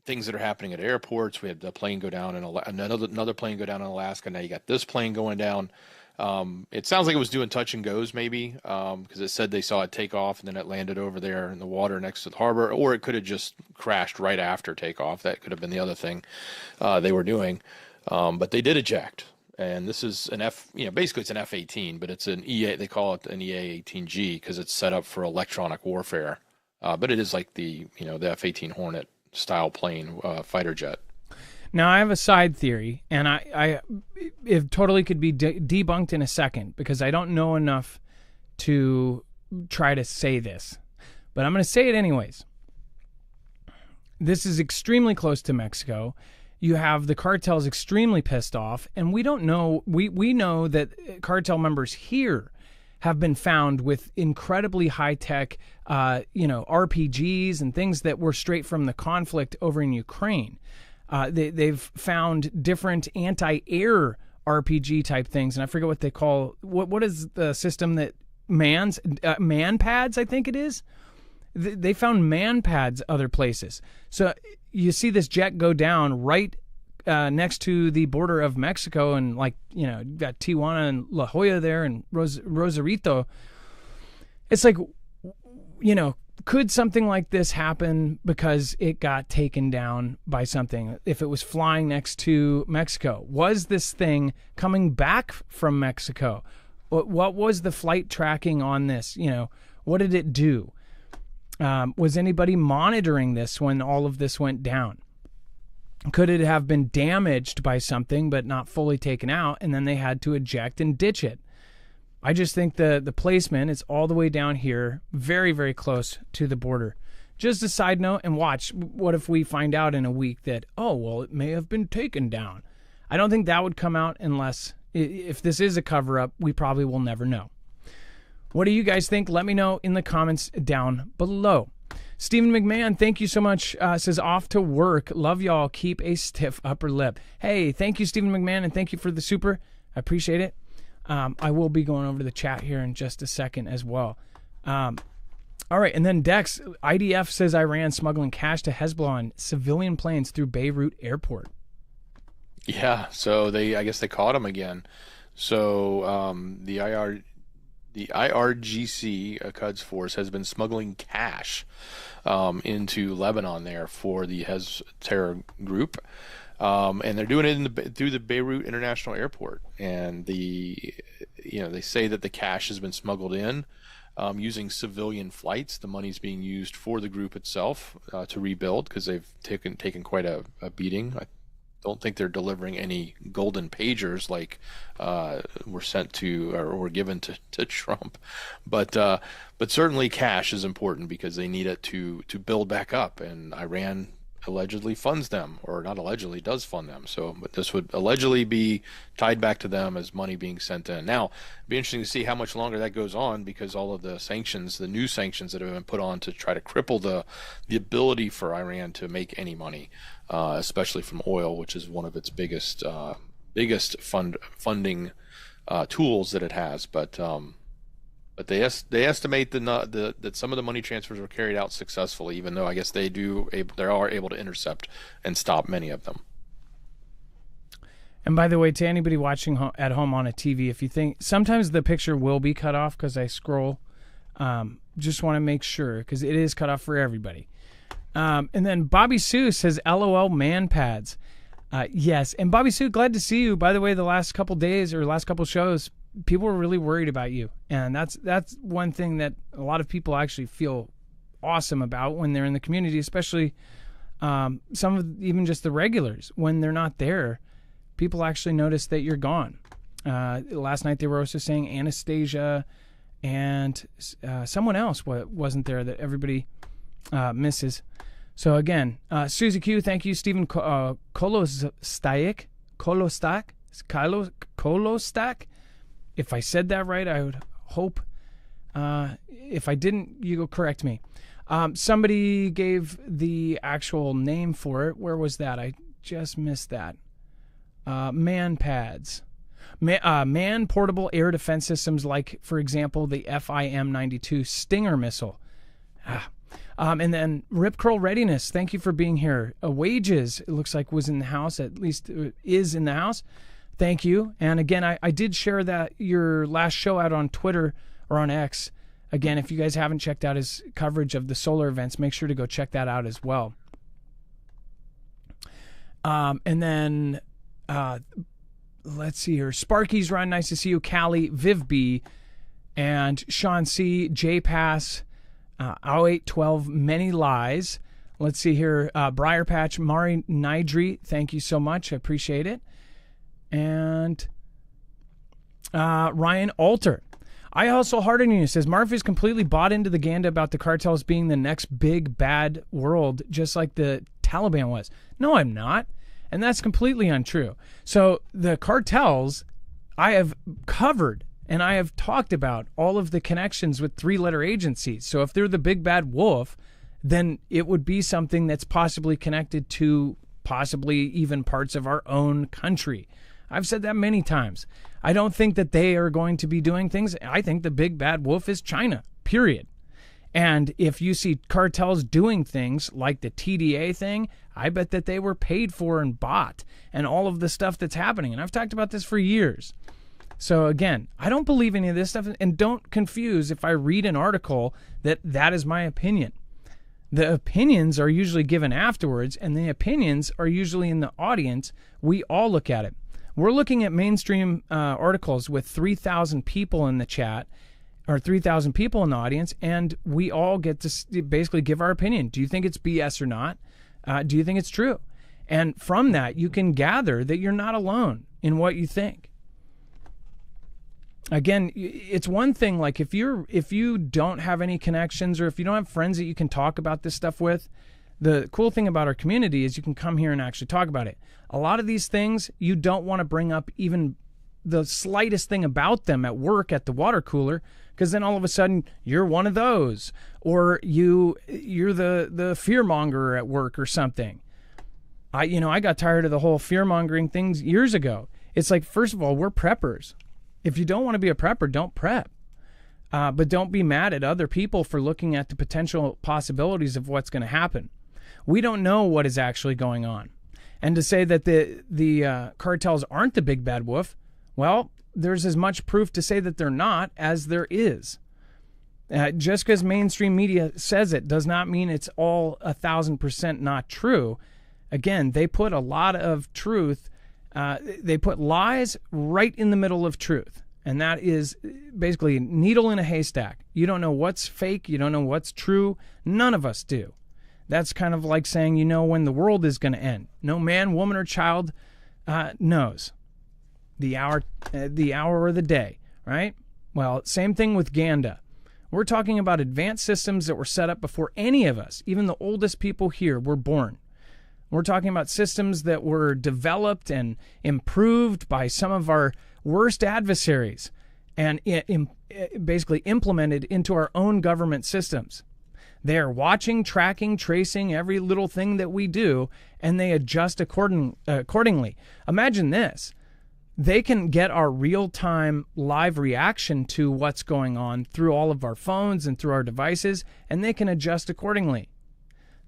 things that are happening at airports. We had the plane go down and another plane go down in Alaska. Now you got this plane going down. It sounds like it was doing touch and goes maybe, because it said they saw it take off and then it landed over there in the water next to the harbor, or it could have just crashed right after takeoff. That could have been the other thing they were doing. But they did eject. And this is an basically it's an F-18, but it's an EA. They call it an EA-18G because it's set up for electronic warfare. But it is like the F-18 Hornet style plane, fighter jet. Now I have a side theory, and it totally could be debunked in a second because I don't know enough to try to say this, but I'm going to say it anyways. This is extremely close to Mexico. You have the cartels extremely pissed off, and we don't know. We know that cartel members here have been found with incredibly high-tech, RPGs and things that were straight from the conflict over in Ukraine. They've found different anti-air RPG type things, and I forget what they call. What is the system that man pads? I think it is. They found man pads other places. So you see this jet go down right next to the border of Mexico, and you've got Tijuana and La Jolla there and Rosarito. It's like, could something like this happen because it got taken down by something? If it was flying next to Mexico, was this thing coming back from Mexico? What was the flight tracking on this? What did it do? Was anybody monitoring this when all of this went down? Could it have been damaged by something but not fully taken out, and then they had to eject and ditch it? I just think the placement is all the way down here, very, very close to the border. Just a side note, and watch, what if we find out in a week that, it may have been taken down? I don't think that would come out unless, if this is a cover-up, we probably will never know. What do you guys think? Let me know in the comments down below. Stephen McMahon, thank you so much. Says, off to work. Love y'all. Keep a stiff upper lip. Hey, thank you, Stephen McMahon, and thank you for the super. I appreciate it. I will be going over to the chat here in just a second as well. All right, and then Dex, IDF says Iran smuggling cash to Hezbollah on civilian planes through Beirut airport. Yeah, so I guess they caught him again. So the IRGC, Quds Force, has been smuggling cash into Lebanon there for the Hez terror group. And they're doing it through the Beirut International Airport. And they say that the cash has been smuggled in using civilian flights. The money's being used for the group itself to rebuild because they've taken quite a beating. I don't think they're delivering any golden pagers like were sent to or were given to Trump, but certainly cash is important because they need it to build back up. And Iran allegedly funds them, or not allegedly, does fund them. So, but this would allegedly be tied back to them as money being sent in. Now, it'd be interesting to see how much longer that goes on, because all of the sanctions, the new sanctions that have been put on to try to cripple the ability for Iran to make any money, especially from oil, which is one of its biggest funding tools that it has. But they estimate that some of the money transfers were carried out successfully, even though I guess they are able to intercept and stop many of them. And by the way, to anybody watching at home on a TV, if you think sometimes the picture will be cut off because I scroll, just want to make sure, because it is cut off for everybody. And then Bobby Sue says, "LOL man pads." Yes, and Bobby Sue, glad to see you. By the way, the last couple days or last couple shows, people were really worried about you, and that's one thing that a lot of people actually feel awesome about when they're in the community, especially some of even just the regulars. When they're not there, people actually notice that you're gone. Last night they were also saying Anastasia and someone else wasn't there that everybody misses. So again, Susie Q, thank you. Stephen Kolostak. If I said that right, I would hope. If I didn't, you go correct me. Somebody gave the actual name for it. Where was that? I just missed that. Man pads. Man portable air defense systems like, for example, the FIM-92 Stinger missile. And then Rip Curl Readiness, thank you for being here. Wages, it looks like, was in the house, at least is in the house. Thank you. And again, I did share that your last show out on Twitter or on X. Again, if you guys haven't checked out his coverage of the solar events, make sure to go check that out as well. And then let's see here. Sparky's Run, nice to see you. Callie, Viv B, and Sean C, J Pass, 0812, Many Lies. Let's see here. Briar Patch, Mari Nidri, thank you so much. I appreciate it. And Ryan Alter. I Hustle Harder Than You says, Marf is completely bought into the ganda about the cartels being the next big bad world, just like the Taliban was. No, I'm not. And that's completely untrue. So the cartels, I have covered and I have talked about all of the connections with three-letter agencies. So if they're the big bad wolf, then it would be something that's possibly connected to possibly even parts of our own country. I've said that many times. I don't think that they are going to be doing things. I think the big bad wolf is China, period. And if you see cartels doing things like the TDA thing, I bet that they were paid for and bought and all of the stuff that's happening. And I've talked about this for years. So again, I don't believe any of this stuff, and don't confuse if I read an article that is my opinion. The opinions are usually given afterwards, and the opinions are usually in the audience. We all look at it. We're looking at mainstream articles with 3,000 people in the chat, or 3,000 people in the audience, and we all get to basically give our opinion. Do you think it's BS or not? Do you think it's true? And from that, you can gather that you're not alone in what you think. Again, it's one thing, like if you don't have any connections, or if you don't have friends that you can talk about this stuff with, the cool thing about our community is you can come here and actually talk about it. A lot of these things, you don't want to bring up even the slightest thing about them at work at the water cooler, because then all of a sudden you're one of those, or you're the fear monger at work or something. I got tired of the whole fear mongering things years ago. It's like, first of all, we're preppers. If you don't want to be a prepper, don't prep. But don't be mad at other people for looking at the potential possibilities of what's going to happen. We don't know what is actually going on. And to say that the cartels aren't the big bad wolf, well, there's as much proof to say that they're not as there is. Just because mainstream media says it does not mean it's all 1,000% not true. Again, they put a lot of truth. They put lies right in the middle of truth. And that is basically a needle in a haystack. You don't know what's fake. You don't know what's true. None of us do. That's kind of like saying you know when the world is going to end. No man, woman, or child knows the hour or the day, right? Well, same thing with Ganda. We're talking about advanced systems that were set up before any of us, even the oldest people here, were born. We're talking about systems that were developed and improved by some of our worst adversaries and basically implemented into our own government systems. They are watching, tracking, tracing every little thing that we do, and they adjust accordingly. Imagine this. They can get our real-time live reaction to what's going on through all of our phones and through our devices, and they can adjust accordingly.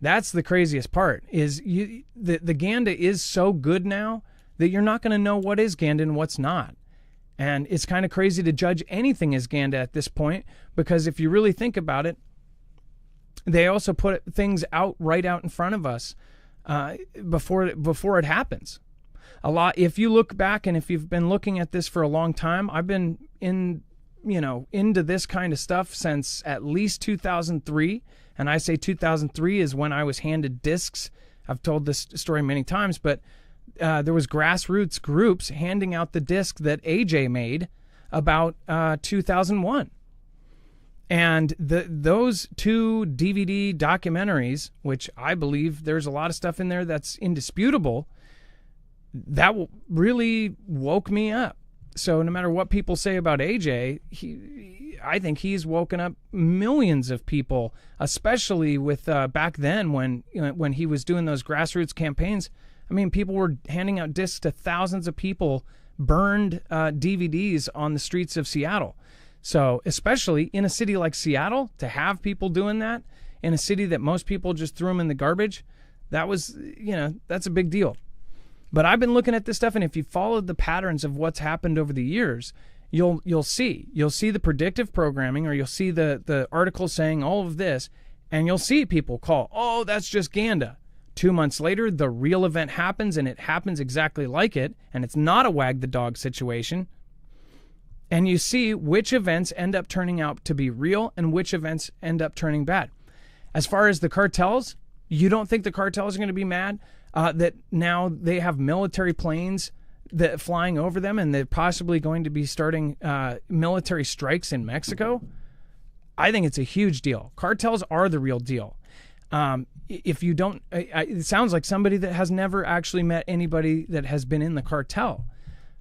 That's the craziest part, is the Ganda is so good now that you're not going to know what is Ganda and what's not. And it's kind of crazy to judge anything as Ganda at this point, because if you really think about it, they also put things right out in front of us before it happens. A lot. If you look back, and if you've been looking at this for a long time, I've been into this kind of stuff since at least 2003. And I say 2003 is when I was handed discs. I've told this story many times, but there was grassroots groups handing out the disc that AJ made about 2001. And those two DVD documentaries, which I believe there's a lot of stuff in there that's indisputable, that really woke me up. So no matter what people say about AJ, I think he's woken up millions of people, especially with back then when he was doing those grassroots campaigns. I mean, people were handing out discs to thousands of people, burned DVDs on the streets of Seattle. So especially in a city like Seattle, to have people doing that in a city that most people just threw them in the garbage, that was, that's a big deal. But I've been looking at this stuff, and if you followed the patterns of what's happened over the years, you'll see the predictive programming, or you'll see the article saying all of this, and you'll see people call, oh, that's just Ganda. 2 months later, the real event happens, and it happens exactly like it, and it's not a wag the dog situation. And you see which events end up turning out to be real and which events end up turning bad. As far as the cartels, you don't think the cartels are going to be mad that now they have military planes that flying over them, and they're possibly going to be starting military strikes in Mexico? I think it's a huge deal. Cartels are the real deal. If you don't, it sounds like somebody that has never actually met anybody that has been in the cartel.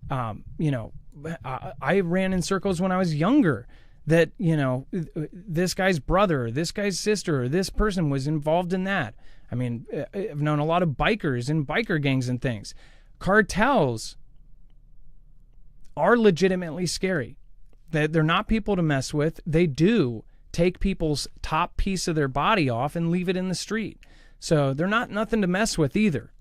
I ran in circles when I was younger that, this guy's brother, this guy's sister, this person was involved in that. I mean, I've known a lot of bikers and biker gangs and things. Cartels are legitimately scary. They're not people to mess with. They do take people's top piece of their body off and leave it in the street. So they're not nothing to mess with either.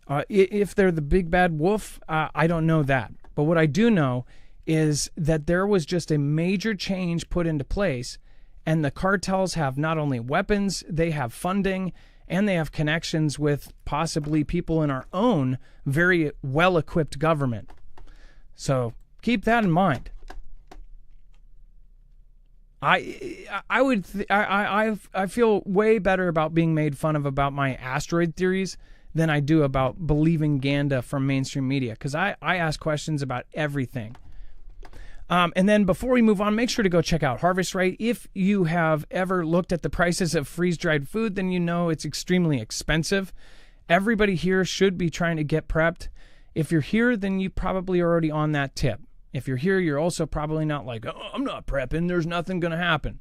If they're the big bad wolf, I don't know that. But what I do know is that there was just a major change put into place, and the cartels have not only weapons, they have funding, and they have connections with possibly people in our own very well-equipped government. So keep that in mind. I feel way better about being made fun of about my asteroid theories than I do about believing Ganda from mainstream media, because I ask questions about everything. And then before we move on, make sure to go check out Harvest Right. If you have ever looked at the prices of freeze-dried food, then you know it's extremely expensive. Everybody here should be trying to get prepped. If you're here, then you probably are already on that tip. If you're here, you're also probably not like, oh, I'm not prepping, there's nothing going to happen.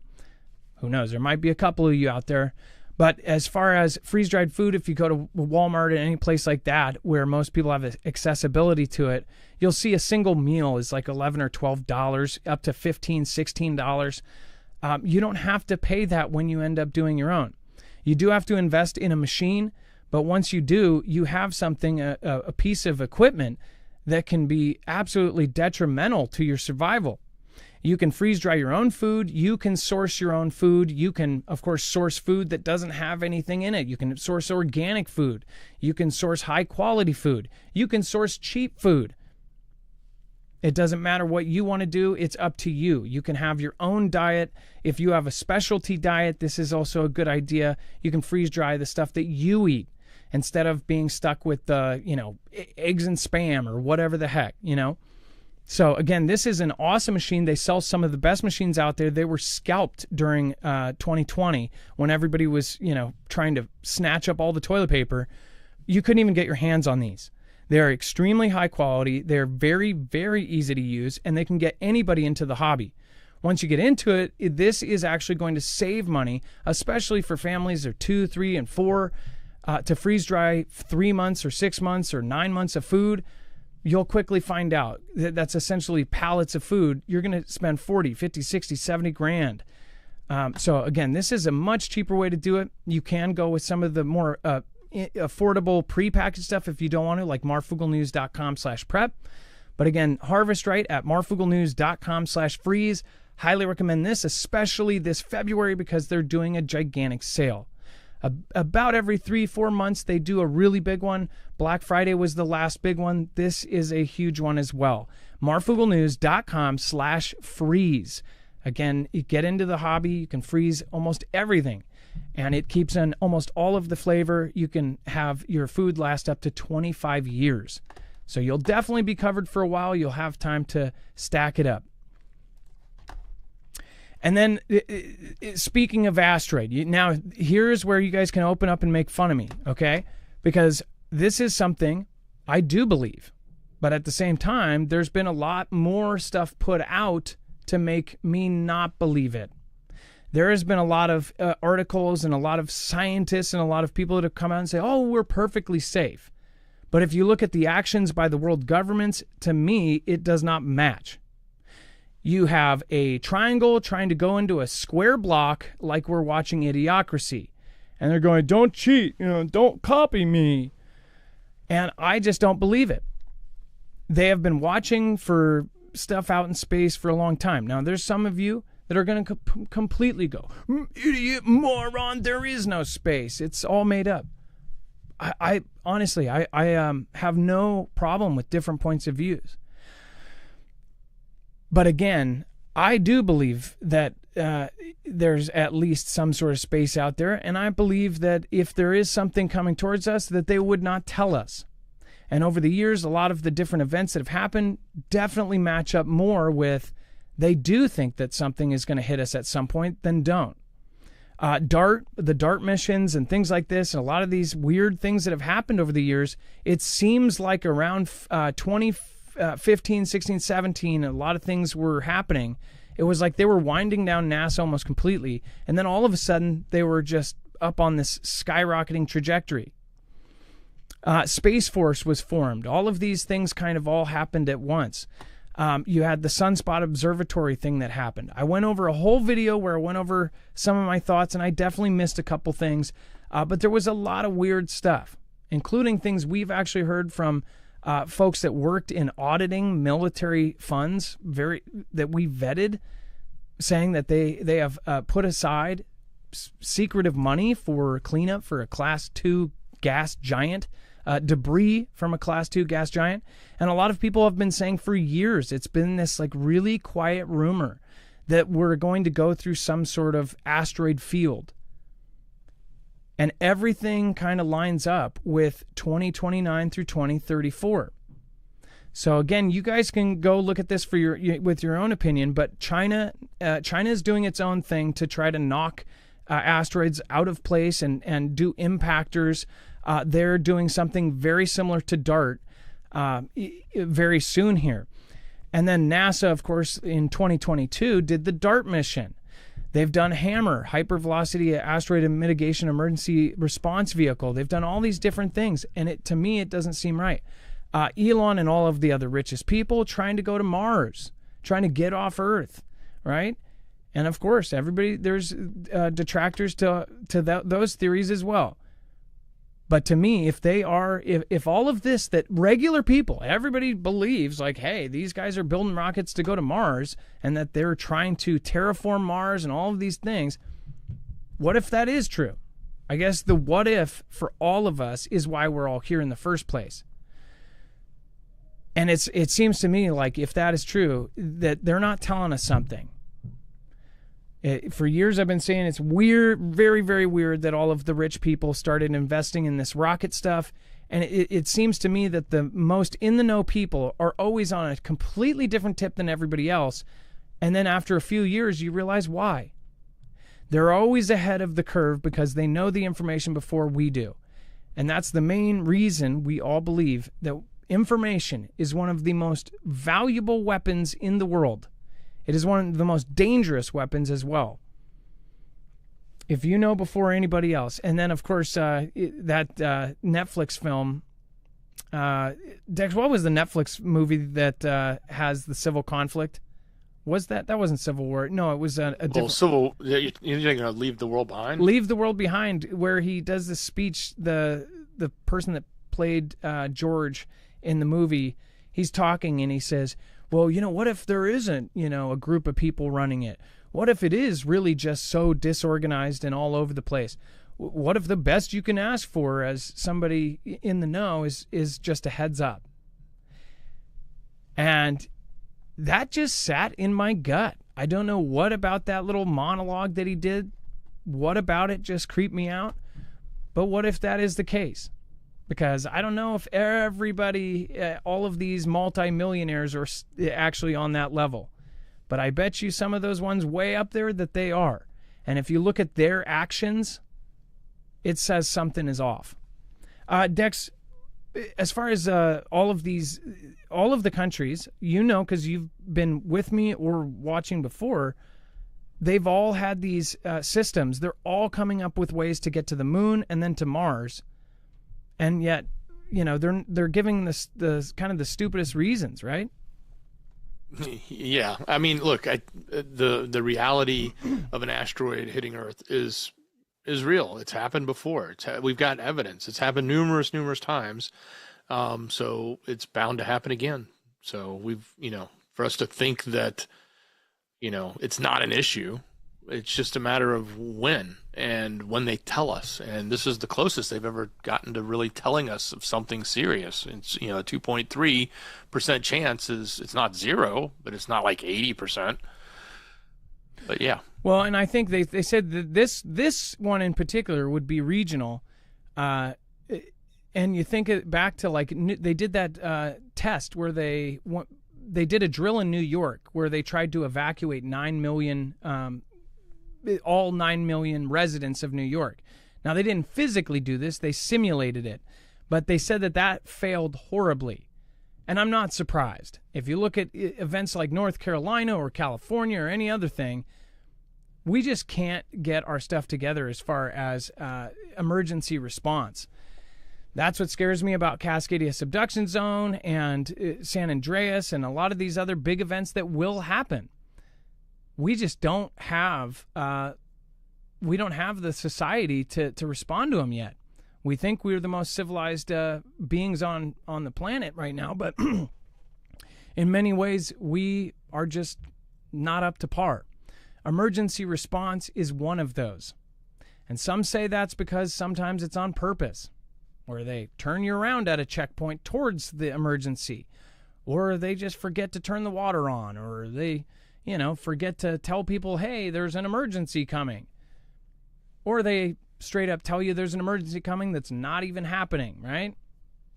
Who knows? There might be a couple of you out there. But as far as freeze-dried food, if you go to Walmart or any place like that where most people have accessibility to it, you'll see a single meal is like $11 or $12, up to $15, $16. You don't have to pay that when you end up doing your own. You do have to invest in a machine, but once you do, you have something, a piece of equipment that can be absolutely detrimental to your survival. You can freeze dry your own food. You can source your own food. You can, of course, source food that doesn't have anything in it. You can source organic food. You can source high quality food. You can source cheap food. It doesn't matter what you want to do. It's up to you. You can have your own diet. If you have a specialty diet, this is also a good idea. You can freeze dry the stuff that you eat instead of being stuck with eggs and spam or whatever the heck, So again, this is an awesome machine. They sell some of the best machines out there. They were scalped during 2020 when everybody was, trying to snatch up all the toilet paper. you couldn't even get your hands on these. They're extremely high quality. They're very, very easy to use, and they can get anybody into the hobby. Once you get into it, this is actually going to save money, especially for families of 2, 3, and 4, to freeze dry 3 months or 6 months or 9 months of food. You'll quickly find out that that's essentially pallets of food. You're going to spend 40, 50, 60, 70 grand. So again, this is a much cheaper way to do it. You can go with some of the more affordable prepackaged stuff if you don't want to, like marfooglenews.com/prep. But again, harvest right at marfooglenews.com/freeze. Highly recommend this, especially this February, because they're doing a gigantic sale. About every 3-4 months, they do a really big one. Black Friday was the last big one. This is a huge one as well. marfooglenews.com/freeze. Again, you get into the hobby, you can freeze almost everything, and it keeps in almost all of the flavor. You can have your food last up to 25 years. So you'll definitely be covered for a while. You'll have time to stack it up. And then, speaking of Asteroid, now here's where you guys can open up and make fun of me, okay? Because this is something I do believe. But at the same time, there's been a lot more stuff put out to make me not believe it. There has been a lot of articles and a lot of scientists and a lot of people that have come out and say, oh, we're perfectly safe. But if you look at the actions by the world governments, to me, it does not match. You have a triangle trying to go into a square block like we're watching Idiocracy. And they're going, don't cheat, don't copy me. And I just don't believe it. They have been watching for stuff out in space for a long time. Now, there's some of you that are going to completely go, idiot, moron, there is no space. It's all made up. I honestly have no problem with different points of views. But again, I do believe that there's at least some sort of space out there, and I believe that if there is something coming towards us, that they would not tell us. And over the years, a lot of the different events that have happened definitely match up more with they do think that something is going to hit us at some point than don't. The DART missions and things like this, and a lot of these weird things that have happened over the years, it seems like around 2015, 16, 17, a lot of things were happening. It was like they were winding down NASA almost completely, and then all of a sudden they were just up on this skyrocketing trajectory. Space Force was formed. All of these things kind of all happened at once. You had the Sunspot Observatory thing that happened. I went over a whole video where I went over some of my thoughts, and I definitely missed a couple things. But there was a lot of weird stuff, including things we've actually heard from folks that worked in auditing military funds, that we vetted, saying that they have put aside secretive money for cleanup for a Class 2 gas giant, debris from a Class 2 gas giant. And a lot of people have been saying for years, it's been this like really quiet rumor that we're going to go through some sort of asteroid field. And everything kind of lines up with 2029 through 2034. So again, you guys can go look at this for with your own opinion, but China is doing its own thing to try to knock asteroids out of place and do impactors. They're doing something very similar to DART very soon here. And then NASA, of course, in 2022 did the DART mission. They've done HAMMER, Hypervelocity Asteroid Mitigation Emergency Response Vehicle. They've done all these different things, and to me, it doesn't seem right. Elon and all of the other richest people trying to go to Mars, trying to get off Earth, right? And of course, there's detractors to those theories as well. But to me, if all of this that regular people, everybody believes like, hey, these guys are building rockets to go to Mars and that they're trying to terraform Mars and all of these things, what if that is true? I guess the what if for all of us is why we're all here in the first place. And it seems to me like if that is true, that they're not telling us something. For years I've been saying it's weird, very, very weird that all of the rich people started investing in this rocket stuff. And it seems to me that the most in-the-know people are always on a completely different tip than everybody else. And then after a few years, you realize why. They're always ahead of the curve because they know the information before we do. And that's the main reason we all believe that information is one of the most valuable weapons in the world. It is one of the most dangerous weapons as well. If you know before anybody else. And then, of course, that Netflix film. Dex, what was the Netflix movie that has the civil conflict? Was that wasn't Civil War? No, it was a different. You're going to leave the world behind? Leave the World Behind, where he does this speech. The person that played George in the movie, he's talking and he says, well, what if there isn't, a group of people running it? What if it is really just so disorganized and all over the place? What if the best you can ask for as somebody in the know is just a heads up? And that just sat in my gut. I don't know what about that little monologue that he did. What about it just creeped me out? But what if that is the case? Because I don't know if everybody, all of these multimillionaires are actually on that level. But I bet you some of those ones way up there that they are. And if you look at their actions, it says something is off. Dex, as far as all of the countries, because you've been with me or watching before, they've all had these systems. They're all coming up with ways to get to the moon and then to Mars. And yet, they're giving this the kind of the stupidest reasons, right? Yeah, I mean, look, the reality of an asteroid hitting Earth is real. It's happened before. We've got evidence. It's happened numerous times. So it's bound to happen again. So for us to think that, it's not an issue, it's just a matter of when and when they tell us. And this is the closest they've ever gotten to really telling us of something serious. It's, a 2.3% chance it's not zero, but it's not like 80%. But yeah. Well, and I think they said that this one in particular would be regional. And you think it back to they did that test where they did a drill in New York where they tried to evacuate 9 million, all 9 million residents of New York. Now, they didn't physically do this. They simulated it. But they said that failed horribly. And I'm not surprised. If you look at events like North Carolina or California or any other thing, we just can't get our stuff together as far as emergency response. That's what scares me about Cascadia Subduction Zone and San Andreas and a lot of these other big events that will happen. We just don't have the society to respond to them yet. We think we're the most civilized beings on the planet right now, but in many ways we are just not up to par. Emergency response is one of those. And some say that's because sometimes it's on purpose, where they turn you around at a checkpoint towards the emergency, or they just forget to turn the water on, or they, forget to tell people, hey, there's an emergency coming. Or they straight up tell you there's an emergency coming that's not even happening, right?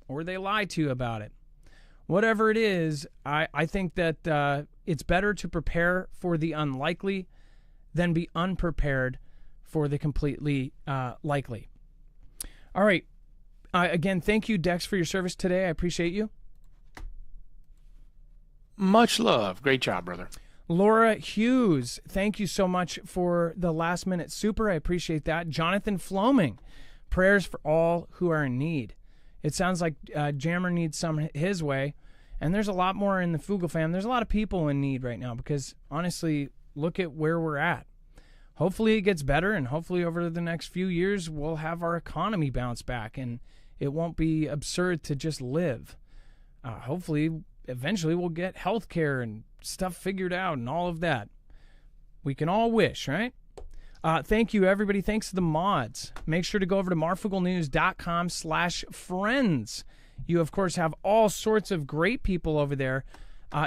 Or they lie to you about it. Whatever it is, I think that it's better to prepare for the unlikely than be unprepared for the completely likely. All right. Again, thank you, Dex, for your service today. I appreciate you. Much love. Great job, brother. Laura Hughes, thank you so much for the last minute super. I appreciate that. Jonathan Floming, prayers for all who are in need. It sounds like Jammer needs some his way. And there's a lot more in the Fugel fam. There's a lot of people in need right now because, honestly, look at where we're at. Hopefully it gets better, and hopefully over the next few years we'll have our economy bounce back, and it won't be absurd to just live. Hopefully, eventually we'll get health care and stuff figured out and all of that. We can all wish, right? Thank you, everybody. Thanks to the mods. Make sure to go over to marfugglenews.com/friends. You, of course, have all sorts of great people over there.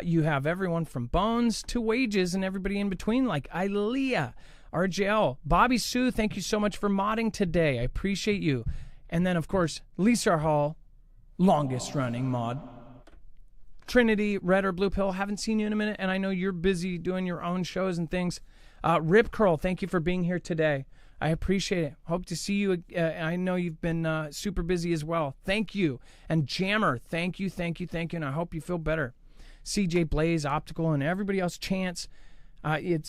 You have everyone from Bones to Wages and everybody in between, like Ilea, RJL, Bobby Sue. Thank you so much for modding today. I appreciate you. And then, of course, Lisa Hall, longest running mod. Trinity, Red or Blue Pill, haven't seen you in a minute, and I know you're busy doing your own shows and things. Rip Curl, thank you for being here today. I appreciate it. Hope to see you. I know you've been super busy as well. Thank you. And Jammer, thank you. And I hope you feel better. CJ Blaze, Optical, and everybody else, Chance. It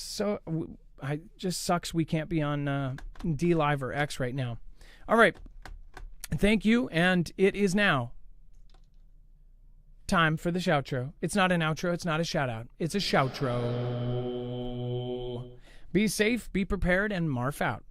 just sucks we can't be on D Live or X right now. All right. Thank you. And it is now time for the shoutro. It's not an outro. It's not a shout out. It's a shoutro. Be safe, be prepared, and Marf out.